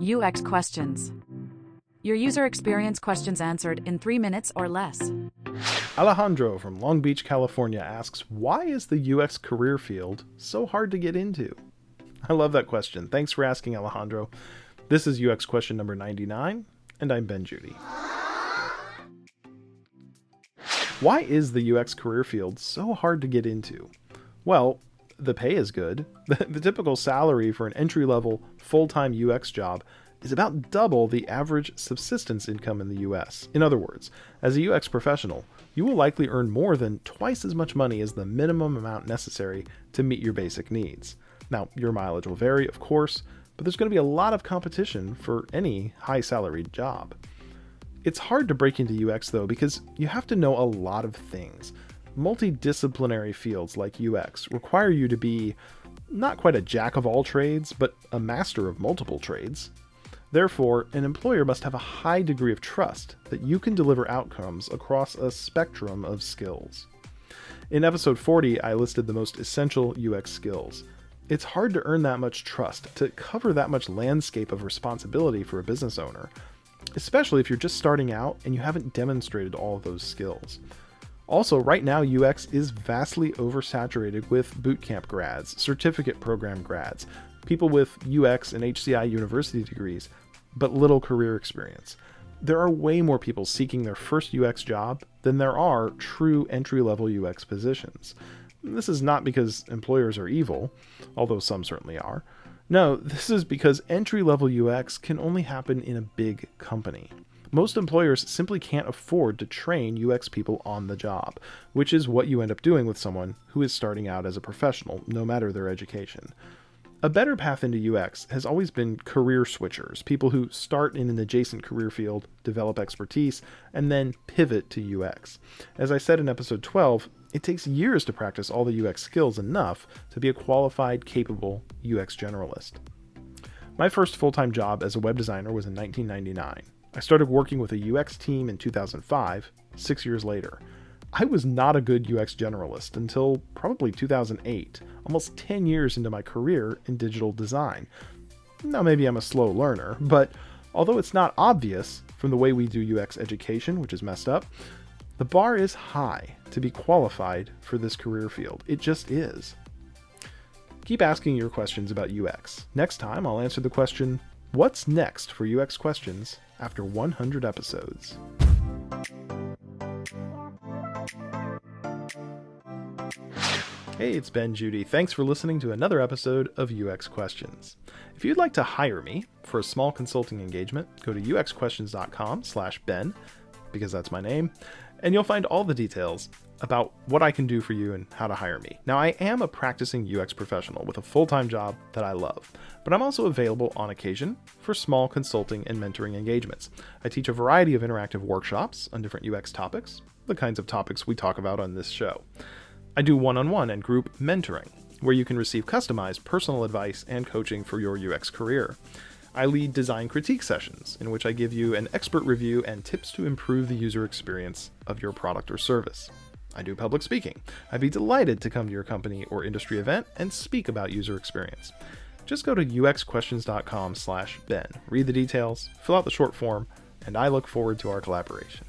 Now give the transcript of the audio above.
UX questions. Your user experience questions answered in 3 minutes or less. Alejandro from Long Beach, California asks, why is the UX career field so hard to get into? I love that question. Thanks for asking, Alejandro. This is UX question number 99, and I'm Ben Judy. Why is the UX career field so hard to get into? Well, the pay is good. The typical salary for an entry-level, full-time UX job is about double the average subsistence income in the US. In other words, as a UX professional, you will likely earn more than twice as much money as the minimum amount necessary to meet your basic needs. Now, your mileage will vary, of course, but there's going to be a lot of competition for any high-salaried job. It's hard to break into UX, though, because you have to know a lot of things. Multidisciplinary fields like UX require you to be not quite a jack of all trades, but a master of multiple trades. Therefore, an employer must have a high degree of trust that you can deliver outcomes across a spectrum of skills. In episode 40, I listed the most essential UX skills. It's hard to earn that much trust, to cover that much landscape of responsibility for a business owner, especially if you're just starting out and you haven't demonstrated all of those skills. Also, right now, UX is vastly oversaturated with bootcamp grads, certificate program grads, people with UX and HCI university degrees, but little career experience. There are way more people seeking their first UX job than there are true entry-level UX positions. This is not because employers are evil, although some certainly are. No, this is because entry-level UX can only happen in a big company. Most employers simply can't afford to train UX people on the job, which is what you end up doing with someone who is starting out as a professional, no matter their education. A better path into UX has always been career switchers, people who start in an adjacent career field, develop expertise, and then pivot to UX. As I said in episode 12, it takes years to practice all the UX skills enough to be a qualified, capable UX generalist. My first full-time job as a web designer was in 1999. I started working with a UX team in 2005, 6 years later. I was not a good UX generalist until probably 2008, almost 10 years into my career in digital design. Now, maybe I'm a slow learner, but although it's not obvious from the way we do UX education, which is messed up, the bar is high to be qualified for this career field. It just is. Keep asking your questions about UX. Next time, I'll answer the question, what's next for UX questions after 100 episodes? Hey, it's Ben Judy. Thanks for listening to another episode of UX Questions. If you'd like to hire me for a small consulting engagement, go to uxquestions.com/Ben, because that's my name, and you'll find all the details about what I can do for you and how to hire me. Now, I am a practicing UX professional with a full-time job that I love, but I'm also available on occasion for small consulting and mentoring engagements. I teach a variety of interactive workshops on different UX topics, the kinds of topics we talk about on this show. I do one-on-one and group mentoring, where you can receive customized personal advice and coaching for your UX career. I lead design critique sessions, in which I give you an expert review and tips to improve the user experience of your product or service. I do public speaking. I'd be delighted to come to your company or industry event and speak about user experience. Just go to uxquestions.com/Ben. Read the details, fill out the short form, and I look forward to our collaboration.